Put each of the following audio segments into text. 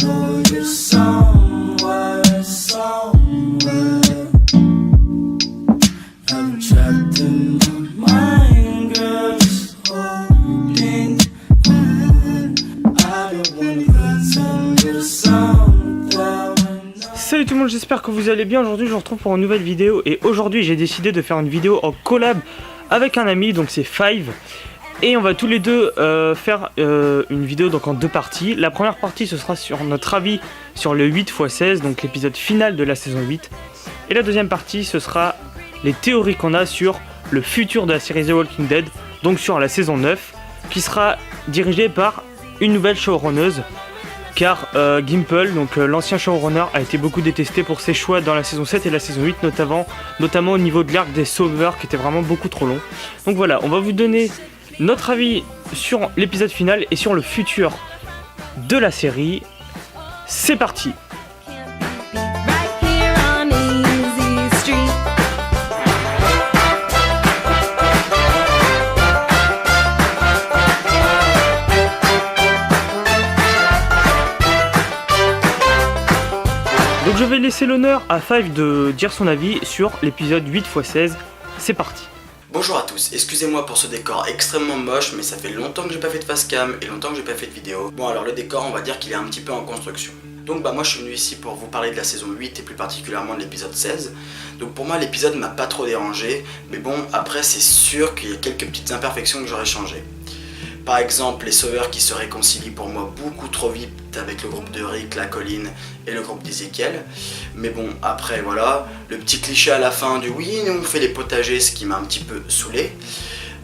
know you're somewhere, somewhere. I'm trapped in my mind, girl, just holding on. I don't wanna pretend you're somewhere. Salut tout le monde, j'espère que vous allez bien. Aujourd'hui je vous retrouve pour une nouvelle vidéo. Et aujourd'hui j'ai décidé de faire une vidéo en collab avec un ami, donc c'est Five. Et on va tous les deux faire une vidéo donc en deux parties. La première partie ce sera sur notre avis sur le 8x16, donc l'épisode final de la saison 8. Et la deuxième partie ce sera les théories qu'on a sur le futur de la série The Walking Dead, donc sur la saison 9, qui sera dirigée par une nouvelle showrunneuse. Car Gimple, donc l'ancien showrunner, a été beaucoup détesté pour ses choix dans la saison 7 et la saison 8, notamment au niveau de l'arc des sauveurs qui était vraiment beaucoup trop long. Donc voilà, on va vous donner notre avis sur l'épisode final et sur le futur de la série. C'est parti! Donc je vais laisser l'honneur à Five de dire son avis sur l'épisode 8x16. C'est parti. Bonjour à tous, excusez-moi pour ce décor extrêmement moche, mais ça fait longtemps que j'ai pas fait de facecam et longtemps que j'ai pas fait de vidéo. Bon alors le décor, on va dire qu'il est un petit peu en construction. Donc moi je suis venu ici pour vous parler de la saison 8 et plus particulièrement de l'épisode 16. Donc pour moi l'épisode m'a pas trop dérangé, mais bon après c'est sûr qu'il y a quelques petites imperfections que j'aurais changées. Par exemple les sauveurs qui se réconcilient pour moi beaucoup trop vite avec le groupe de Rick, la colline et le groupe d'Ezekiel. Mais bon après voilà, le petit cliché à la fin du oui nous on fait les potagers, ce qui m'a un petit peu saoulé.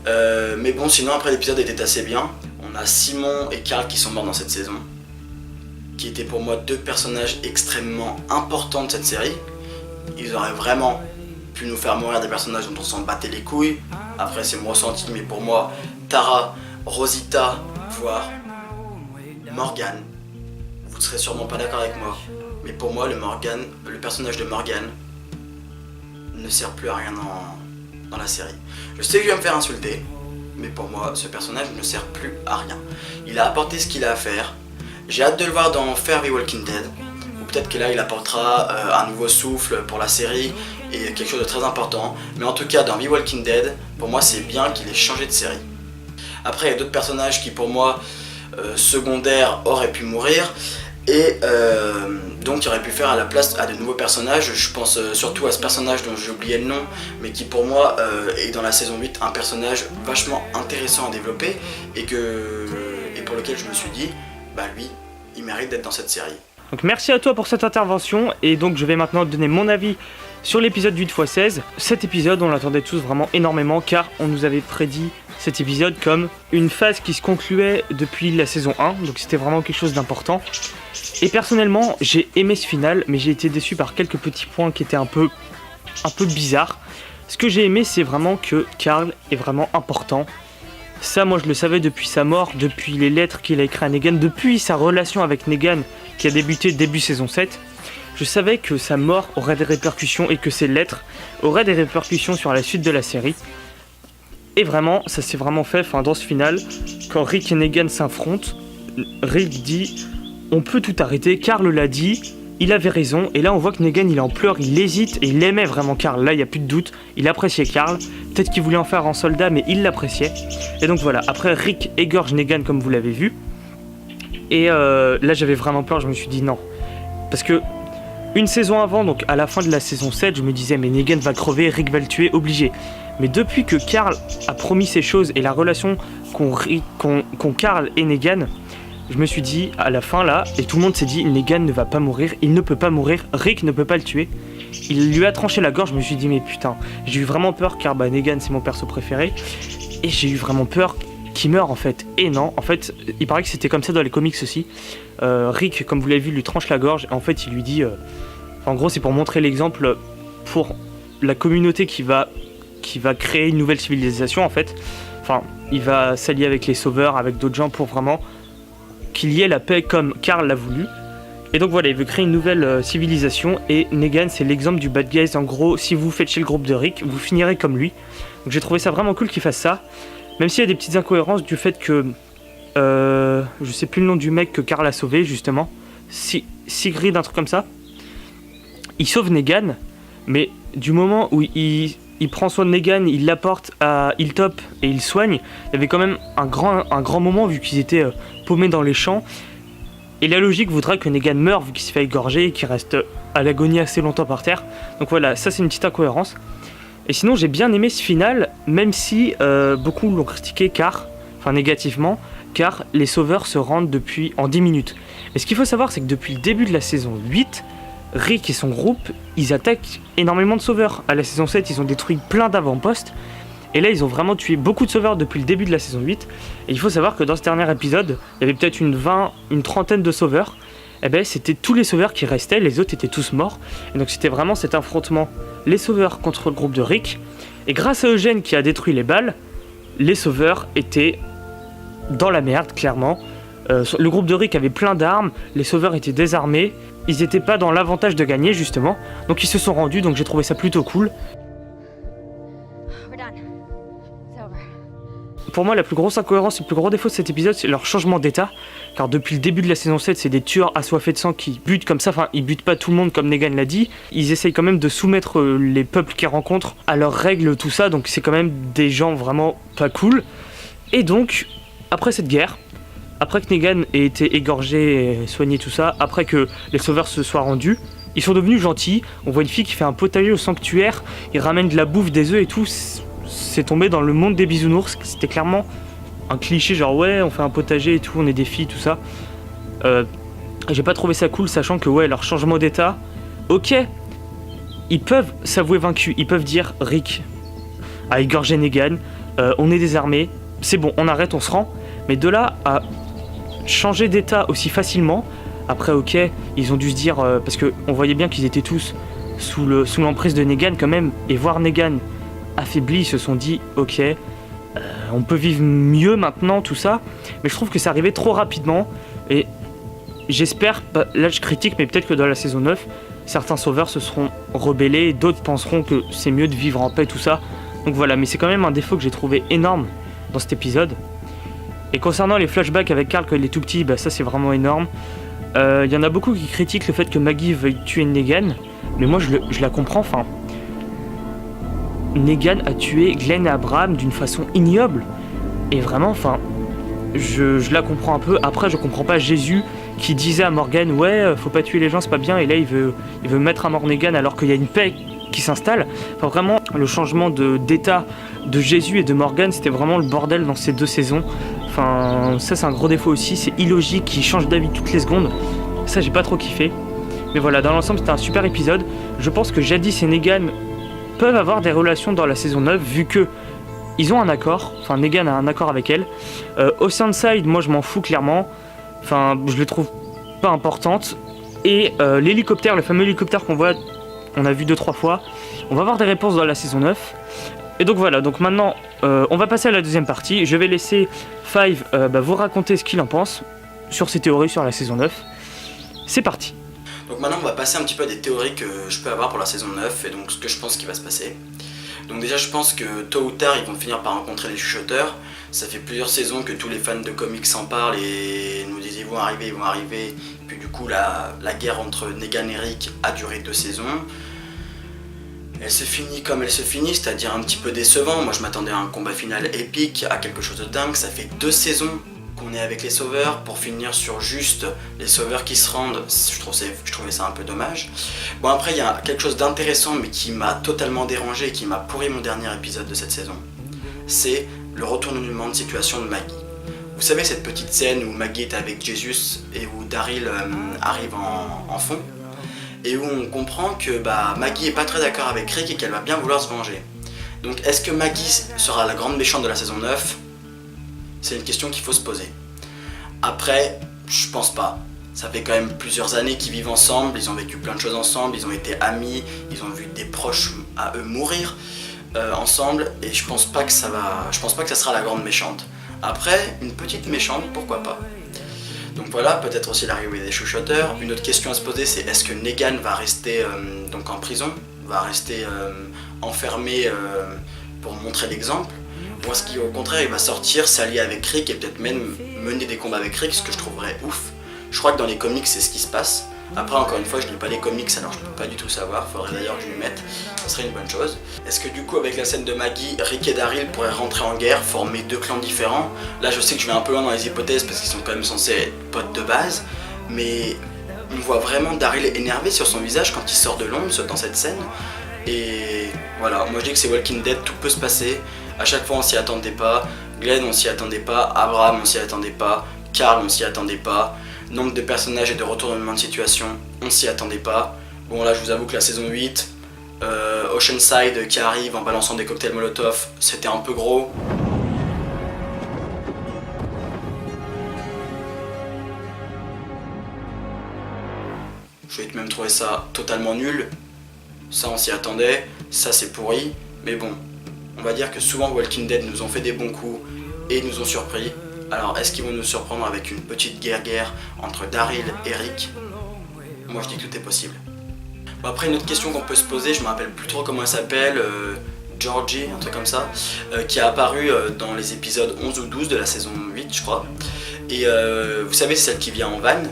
Mais bon sinon après l'épisode était assez bien. On a Simon et Carl qui sont morts dans cette saison, qui étaient pour moi deux personnages extrêmement importants de cette série. Ils auraient vraiment pu nous faire mourir des personnages dont on s'en battait les couilles. Après c'est mon ressenti, mais pour moi Tara, Rosita, voire Morgan, vous ne serez sûrement pas d'accord avec moi, mais pour moi le personnage de Morgan ne sert plus à rien dans la série. Je sais que je vais me faire insulter, mais pour moi ce personnage ne sert plus à rien. Il a apporté ce qu'il a à faire, j'ai hâte de le voir dans Fear the Walking Dead, ou peut-être que là il apportera un nouveau souffle pour la série et quelque chose de très important, mais en tout cas dans The Walking Dead, pour moi c'est bien qu'il ait changé de série. Après il y a d'autres personnages qui pour moi secondaires auraient pu mourir et donc il aurait pu faire à la place à de nouveaux personnages. Je pense surtout à ce personnage dont j'ai oublié le nom, mais qui pour moi est dans la saison 8 un personnage vachement intéressant à développer et pour lequel je me suis dit bah lui il mérite d'être dans cette série. Donc merci à toi pour cette intervention et donc je vais maintenant donner mon avis sur l'épisode 8x16. Cet épisode on l'attendait tous vraiment énormément car on nous avait prédit cet épisode comme une phase qui se concluait depuis la saison 1, donc c'était vraiment quelque chose d'important. Et personnellement j'ai aimé ce final, mais j'ai été déçu par quelques petits points qui étaient un peu bizarres. Ce que j'ai aimé c'est vraiment que Carl est vraiment important. Ça moi je le savais depuis sa mort, depuis les lettres qu'il a écrites à Negan, depuis sa relation avec Negan qui a débuté début saison 7. Je savais que sa mort aurait des répercussions et que ses lettres auraient des répercussions sur la suite de la série. Et vraiment, ça s'est vraiment fait dans ce final, quand Rick et Negan s'affrontent, Rick dit « On peut tout arrêter, Carl l'a dit, il avait raison ». Et là on voit que Negan il est en pleurs, il hésite et il aimait vraiment Carl. Là il n'y a plus de doute, il appréciait Carl. Peut-être qu'il voulait en faire un soldat mais il l'appréciait. Et donc voilà, après Rick égorge Negan comme vous l'avez vu. Et là j'avais vraiment peur, je me suis dit non. Parce que une saison avant, donc à la fin de la saison 7, je me disais mais Negan va crever, Rick va le tuer, obligé. Mais depuis que Carl a promis ces choses et la relation qu'ont Carl et Negan, je me suis dit à la fin là, et tout le monde s'est dit Negan ne va pas mourir, il ne peut pas mourir, Rick ne peut pas le tuer. Il lui a tranché la gorge, je me suis dit mais putain, j'ai eu vraiment peur car Negan c'est mon perso préféré. Et j'ai eu vraiment peur qu'il meure en fait. Et non, en fait, il paraît que c'était comme ça dans les comics aussi. Rick, comme vous l'avez vu, lui tranche la gorge et en fait il lui dit... en gros c'est pour montrer l'exemple pour la communauté qui va créer une nouvelle civilisation en fait. Enfin, il va s'allier avec les sauveurs, avec d'autres gens pour vraiment qu'il y ait la paix comme Carl l'a voulu. Et donc voilà, il veut créer une nouvelle civilisation et Negan c'est l'exemple du bad guys. En gros, si vous faites chez le groupe de Rick, vous finirez comme lui. Donc j'ai trouvé ça vraiment cool qu'il fasse ça. Même s'il y a des petites incohérences du fait que... je sais plus le nom du mec que Carl a sauvé justement. Sigrid, un truc comme ça. Il sauve Negan, mais du moment où il prend soin de Negan, il l'apporte à Hilltop et il soigne, il y avait quand même un grand moment vu qu'ils étaient paumés dans les champs. Et la logique voudrait que Negan meure vu qu'il s'est fait égorger et qu'il reste à l'agonie assez longtemps par terre. Donc voilà, ça c'est une petite incohérence. Et sinon j'ai bien aimé ce final, même si beaucoup l'ont critiqué négativement, car les sauveurs se rendent en 10 minutes. Et ce qu'il faut savoir, c'est que depuis le début de la saison 8, Rick et son groupe, ils attaquent énormément de sauveurs. À la saison 7, ils ont détruit plein d'avant-postes. Et là, ils ont vraiment tué beaucoup de sauveurs depuis le début de la saison 8. Et il faut savoir que dans ce dernier épisode, il y avait peut-être une trentaine de sauveurs. Et ben, c'était tous les sauveurs qui restaient, les autres étaient tous morts. Et donc c'était vraiment cet affrontement, les sauveurs contre le groupe de Rick. Et grâce à Eugène qui a détruit les balles, les sauveurs étaient dans la merde, clairement. Le groupe de Rick avait plein d'armes, les sauveurs étaient désarmés. Ils n'étaient pas dans l'avantage de gagner, justement. Donc ils se sont rendus, donc j'ai trouvé ça plutôt cool. Pour moi, la plus grosse incohérence et le plus gros défaut de cet épisode, c'est leur changement d'état. Car depuis le début de la saison 7, c'est des tueurs assoiffés de sang qui butent comme ça. Enfin, ils butent pas tout le monde comme Negan l'a dit. Ils essayent quand même de soumettre les peuples qu'ils rencontrent à leurs règles, tout ça. Donc c'est quand même des gens vraiment pas cool. Et donc, après cette guerre, après que Negan ait été égorgé, soigné, tout ça, après que les sauveurs se soient rendus, ils sont devenus gentils. On voit une fille qui fait un potager au sanctuaire, ils ramènent de la bouffe, des œufs et tout. C'est tombé dans le monde des bisounours. C'était clairement un cliché, genre ouais, on fait un potager et tout, on est des filles, tout ça. J'ai pas trouvé ça cool, sachant que ouais, leur changement d'état, ok, ils peuvent s'avouer vaincus, ils peuvent dire Rick a égorgé Negan, on est désarmés, c'est bon, on arrête, on se rend. Mais de là à changer d'état aussi facilement, après ok, ils ont dû se dire, parce qu'on voyait bien qu'ils étaient tous sous l'emprise de Negan quand même, et voir Negan affaibli, ils se sont dit ok, on peut vivre mieux maintenant, tout ça. Mais je trouve que ça arrivait trop rapidement, et j'espère, là je critique, mais peut-être que dans la saison 9, certains sauveurs se seront rebellés, et d'autres penseront que c'est mieux de vivre en paix, tout ça. Donc voilà, mais c'est quand même un défaut que j'ai trouvé énorme dans cet épisode. Et concernant les flashbacks avec Carl quand il est tout petit, bah ça c'est vraiment énorme. Y en a beaucoup qui critiquent le fait que Maggie veuille tuer Negan, mais moi je la comprends, enfin... Negan a tué Glenn et Abraham d'une façon ignoble. Et vraiment, enfin... Je la comprends un peu. Après, je comprends pas Jésus qui disait à Morgan, ouais, faut pas tuer les gens, c'est pas bien, et là il veut mettre à mort Negan alors qu'il y a une paix qui s'installe. Enfin vraiment, le changement d'état de Jésus et de Morgan, c'était vraiment le bordel dans ces deux saisons. Enfin, ça c'est un gros défaut aussi, c'est illogique, il change d'avis toutes les secondes. Ça j'ai pas trop kiffé. Mais voilà, dans l'ensemble c'était un super épisode. Je pense que Jadis et Negan peuvent avoir des relations dans la saison 9, vu que ils ont un accord, enfin Negan a un accord avec elle. Oceanside, moi je m'en fous clairement, enfin je les trouve pas importantes. Et l'hélicoptère, le fameux hélicoptère qu'on voit, on a vu 2-3 fois, on va avoir des réponses dans la saison 9. Et donc voilà, donc maintenant on va passer à la deuxième partie. Je vais laisser Five vous raconter ce qu'il en pense sur ses théories sur la saison 9. C'est parti. Donc maintenant on va passer un petit peu à des théories que je peux avoir pour la saison 9 et donc ce que je pense qui va se passer. Donc déjà je pense que tôt ou tard ils vont finir par rencontrer les chuchoteurs. Ça fait plusieurs saisons que tous les fans de comics s'en parlent et nous disent ils vont arriver. Puis du coup la guerre entre Negan et Rick a duré 2 saisons. Elle se finit comme elle se finit, c'est-à-dire un petit peu décevant. Moi je m'attendais à un combat final épique, à quelque chose de dingue. Ça fait 2 saisons qu'on est avec les sauveurs pour finir sur juste les sauveurs qui se rendent. Je trouvais ça un peu dommage. Bon après il y a quelque chose d'intéressant mais qui m'a totalement dérangé et qui m'a pourri mon dernier épisode de cette saison. C'est le retournement de situation de Maggie. Vous savez cette petite scène où Maggie est avec Jesus et où Daryl arrive en fond et où on comprend que Maggie est pas très d'accord avec Rick et qu'elle va bien vouloir se venger. Donc est-ce que Maggie sera la grande méchante de la saison 9 ? C'est une question qu'il faut se poser. Après, je pense pas. Ça fait quand même plusieurs années qu'ils vivent ensemble, ils ont vécu plein de choses ensemble, ils ont été amis, ils ont vu des proches à eux mourir ensemble, et je pense pas que ça sera la grande méchante. Après, une petite méchante, pourquoi pas. Donc voilà, peut-être aussi l'arrivée des chuchoteurs. Une autre question à se poser, c'est est-ce que Negan va rester donc en prison, va rester enfermé pour montrer l'exemple, ou est-ce qu'au contraire il va sortir, s'allier avec Rick et peut-être même mener des combats avec Rick, ce que je trouverais ouf. Je crois que dans les comics c'est ce qui se passe. Après encore une fois je lis pas les comics alors je peux pas du tout savoir, faudrait d'ailleurs que je m'y mette, ce serait une bonne chose. Est-ce que du coup avec la scène de Maggie, Rick et Daryl pourraient rentrer en guerre, former 2 clans différents? Là je sais que je vais un peu loin dans les hypothèses parce qu'ils sont quand même censés être potes de base, mais on voit vraiment Daryl énervé sur son visage quand il sort de l'ombre dans cette scène. Et voilà, moi je dis que c'est Walking Dead, tout peut se passer, à chaque fois on s'y attendait pas, Glenn on s'y attendait pas, Abraham on s'y attendait pas, Carl on s'y attendait pas, nombre de personnages et de retournements de situation, on s'y attendait pas. Bon là je vous avoue que la saison 8, Oceanside qui arrive en balançant des cocktails Molotov, c'était un peu gros. Je vais même trouver ça totalement nul. Ça on s'y attendait, ça c'est pourri, mais bon, on va dire que souvent Walking Dead nous ont fait des bons coups et nous ont surpris. Alors est-ce qu'ils vont nous surprendre avec une petite guerre entre Daryl et Rick? Moi je dis que tout est possible. Bon, après une autre question qu'on peut se poser, je me rappelle plus trop comment elle s'appelle, Georgie, un truc comme ça, qui a apparu dans les épisodes 11 ou 12 de la saison 8 je crois. Et vous savez c'est celle qui vient en van,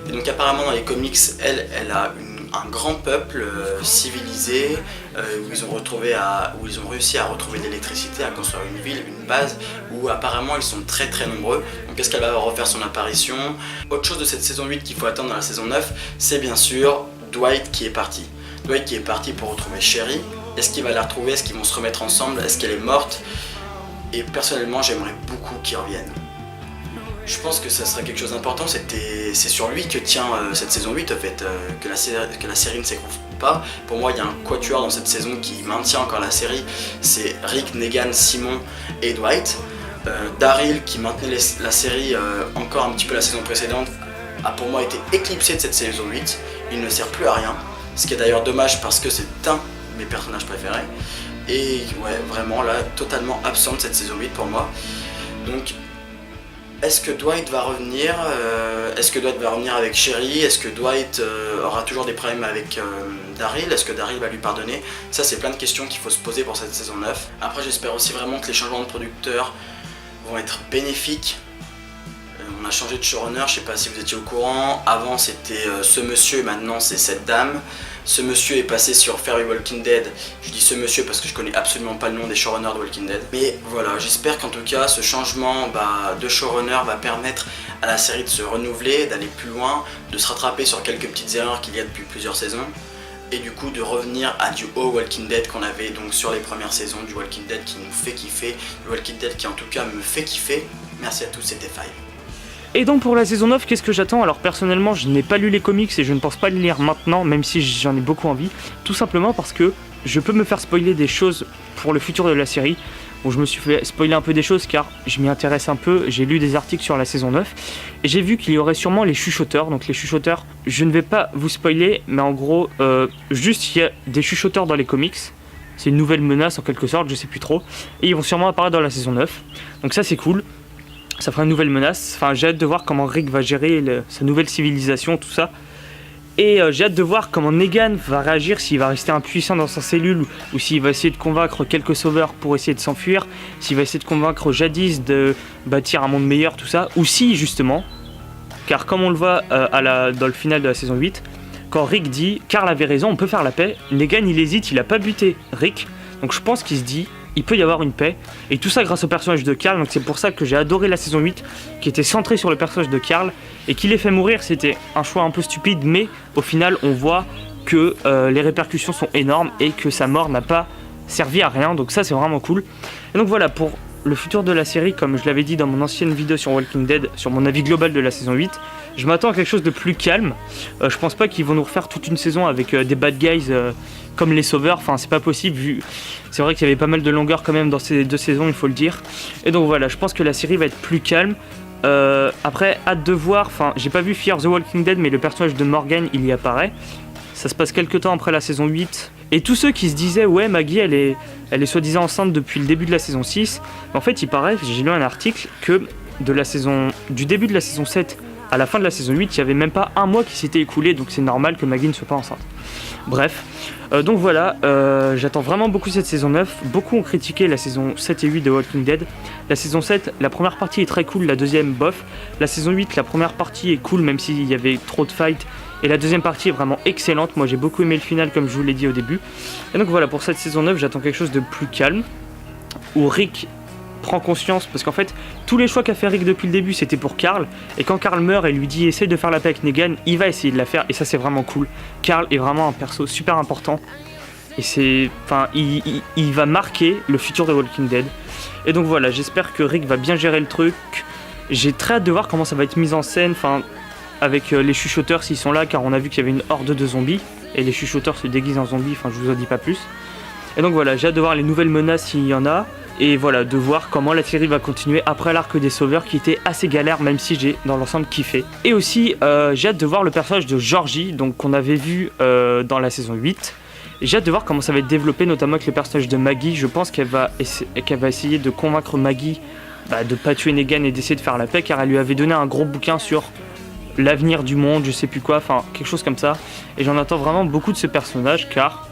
et donc apparemment dans les comics elle a un grand peuple civilisé où ils ont réussi à retrouver de l'électricité, à construire une ville, une base où apparemment ils sont très très nombreux. Donc est-ce qu'elle va refaire son apparition? Autre chose de cette saison 8 qu'il faut attendre dans la saison 9, c'est bien sûr Dwight qui est parti. Dwight qui est parti pour retrouver Sherry. Est-ce qu'il va la retrouver? Est-ce qu'ils vont se remettre ensemble? Est-ce qu'elle est morte? Et personnellement j'aimerais beaucoup qu'ils reviennent. Je pense que ça serait quelque chose d'important, c'est sur lui que tient cette saison 8 en fait, que la série ne s'écroule pas. Pour moi il y a un quatuor dans cette saison qui maintient encore la série, c'est Rick, Negan, Simon et Dwight. Daryl qui maintenait la série encore un petit peu la saison précédente a pour moi été éclipsé de cette saison 8, il ne sert plus à rien, ce qui est d'ailleurs dommage parce que c'est un de mes personnages préférés. Et ouais vraiment là totalement absent de cette saison 8 pour moi. Donc est-ce que Dwight va revenir? Est-ce que Dwight va revenir avec Sherry? Est-ce que Dwight aura toujours des problèmes avec Daryl? Est-ce que Daryl va lui pardonner? Ça c'est plein de questions qu'il faut se poser pour cette saison 9. Après j'espère aussi vraiment que les changements de producteurs vont être bénéfiques. On a changé de showrunner, je sais pas si vous étiez au courant. Avant c'était ce monsieur et maintenant c'est cette dame. Ce monsieur est passé sur Fear the Walking Dead. Je dis ce monsieur parce que je connais absolument pas le nom des showrunners de Walking Dead. Mais voilà, j'espère qu'en tout cas ce changement de showrunner va permettre à la série de se renouveler, d'aller plus loin, de se rattraper sur quelques petites erreurs qu'il y a depuis plusieurs saisons. Et du coup de revenir à du haut Walking Dead qu'on avait donc sur les premières saisons, du Walking Dead qui nous fait kiffer, du Walking Dead qui en tout cas me fait kiffer. Merci à tous, c'était Five. Et donc pour la saison 9, qu'est-ce que j'attends? Alors personnellement, je n'ai pas lu les comics et je ne pense pas les lire maintenant, même si j'en ai beaucoup envie. Tout simplement parce que je peux me faire spoiler des choses pour le futur de la série. Bon, je me suis fait spoiler un peu des choses car je m'y intéresse un peu. J'ai lu des articles sur la saison 9 et j'ai vu qu'il y aurait sûrement les chuchoteurs. Donc les chuchoteurs, je ne vais pas vous spoiler, mais en gros, juste il y a des chuchoteurs dans les comics. C'est une nouvelle menace en quelque sorte, je sais plus trop. Et ils vont sûrement apparaître dans la saison 9. Donc ça c'est cool. Ça fera une nouvelle menace. Enfin, j'ai hâte de voir comment Rick va gérer sa nouvelle civilisation, tout ça. Et j'ai hâte de voir comment Negan va réagir, s'il va rester impuissant dans sa cellule ou s'il va essayer de convaincre quelques sauveurs pour essayer de s'enfuir, s'il va essayer de convaincre Jadis de bâtir un monde meilleur, tout ça. Ou si, justement, car comme on le voit dans le final de la saison 8, quand Rick dit « Carl avait raison, on peut faire la paix », Negan il hésite, il a pas buté Rick. Donc je pense qu'il se dit il peut y avoir une paix, et tout ça grâce au personnage de Carl. Donc c'est pour ça que j'ai adoré la saison 8 qui était centrée sur le personnage de Carl, et qui l'ait fait mourir. C'était un choix un peu stupide, mais au final on voit que les répercussions sont énormes et que sa mort n'a pas servi à rien, donc ça c'est vraiment cool. Et donc voilà, pour le futur de la série, comme je l'avais dit dans mon ancienne vidéo sur Walking Dead, sur mon avis global de la saison 8, je m'attends à quelque chose de plus calme. Je pense pas qu'ils vont nous refaire toute une saison avec des bad guys comme les sauveurs, enfin c'est pas possible vu. C'est vrai qu'il y avait pas mal de longueur quand même dans ces 2 saisons, il faut le dire. Et donc voilà, je pense que la série va être plus calme. Après, hâte de voir, enfin j'ai pas vu Fear the Walking Dead, mais le personnage de Morgan il y apparaît. Ça se passe quelques temps après la saison 8. Et tous ceux qui se disaient ouais Maggie elle est soi-disant enceinte depuis le début de la saison 6, en fait il paraît, j'ai lu un article que du début de la saison 7 à la fin de la saison 8, il n'y avait même pas un mois qui s'était écoulé, donc c'est normal que Maggie ne soit pas enceinte. Bref, donc voilà, j'attends vraiment beaucoup cette saison 9. Beaucoup ont critiqué la saison 7 et 8 de Walking Dead. La saison 7, la première partie est très cool, la deuxième bof. La saison 8, la première partie est cool même s'il y avait trop de fights. Et la deuxième partie est vraiment excellente. Moi j'ai beaucoup aimé le final comme je vous l'ai dit au début. Et donc voilà, pour cette saison 9, j'attends quelque chose de plus calme. Où Rick prend conscience, parce qu'en fait, tous les choix qu'a fait Rick depuis le début, c'était pour Carl. Et quand Carl meurt et lui dit essaye de faire la paix avec Negan, il va essayer de la faire. Et ça c'est vraiment cool. Carl est vraiment un perso super important. Et c'est... Enfin, il va marquer le futur de Walking Dead. Et donc voilà, j'espère que Rick va bien gérer le truc. J'ai très hâte de voir comment ça va être mis en scène, enfin, avec les chuchoteurs s'ils sont là, car on a vu qu'il y avait une horde de zombies. Et les chuchoteurs se déguisent en zombies, enfin je vous en dis pas plus. Et donc voilà, j'ai hâte de voir les nouvelles menaces s'il y en a. Et voilà, de voir comment la série va continuer après l'arc des sauveurs qui était assez galère, même si j'ai dans l'ensemble kiffé. Et aussi, j'ai hâte de voir le personnage de Georgie, donc qu'on avait vu dans la saison 8. Et j'ai hâte de voir comment ça va être développé, notamment avec le personnage de Maggie. Je pense qu'elle va essayer de convaincre Maggie de pas tuer Negan et d'essayer de faire la paix, car elle lui avait donné un gros bouquin sur l'avenir du monde, je sais plus quoi, enfin quelque chose comme ça. Et j'en attends vraiment beaucoup de ce personnage, car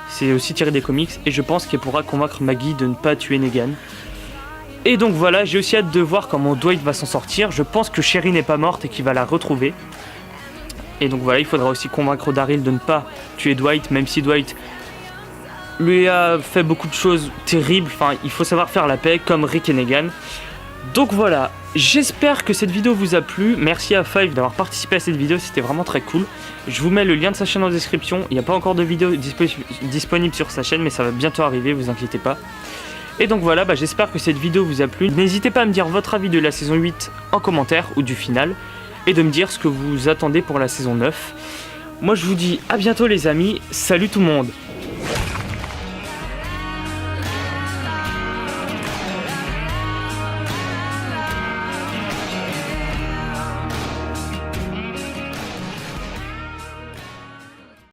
c'est aussi tiré des comics et je pense qu'elle pourra convaincre Maggie de ne pas tuer Negan. Et donc voilà, j'ai aussi hâte de voir comment Dwight va s'en sortir. Je pense que Sherry n'est pas morte et qu'il va la retrouver. Et donc voilà, il faudra aussi convaincre Daryl de ne pas tuer Dwight, même si Dwight lui a fait beaucoup de choses terribles. Enfin, il faut savoir faire la paix comme Rick et Negan. Donc voilà, j'espère que cette vidéo vous a plu. Merci à Five d'avoir participé à cette vidéo, c'était vraiment très cool. Je vous mets le lien de sa chaîne en description. Il n'y a pas encore de vidéo disponible sur sa chaîne, mais ça va bientôt arriver, vous inquiétez pas. Et donc voilà, j'espère que cette vidéo vous a plu. N'hésitez pas à me dire votre avis de la saison 8 en commentaire ou du final. Et de me dire ce que vous attendez pour la saison 9. Moi je vous dis à bientôt les amis, salut tout le monde.